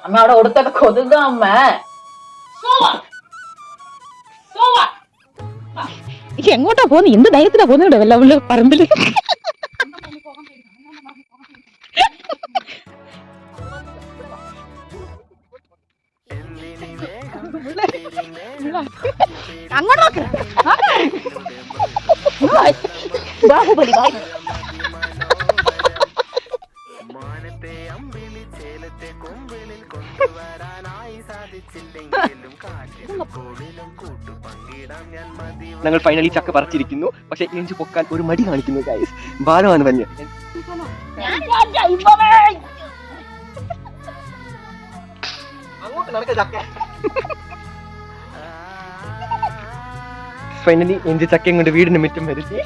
അമ്മ അവിടെ കൊടുത്തൊക്കെ കൊതുക അമ്മ. എങ്ങോട്ടാ പോന്ന്? എന്ത് ധൈര്യത്തിലാ പോന്നുണ്ട് വല്ല പറമ്പില്? അങ്ങോട്ട് ബാഹുബലി. ഞങ്ങൾ ഫൈനലി ചക്ക പറിച്ചിരിക്കുന്നു. പക്ഷെ എഞ്ചു പൊക്കാൻ ഒരു മടി കാണിക്കുന്നു ഗൈസ്. ഭാരമാണ് തന്നെ. ഫൈനലി എഞ്ചു ചക്കയും കൊണ്ട് വീടിന് മുറ്റം വരുത്തി.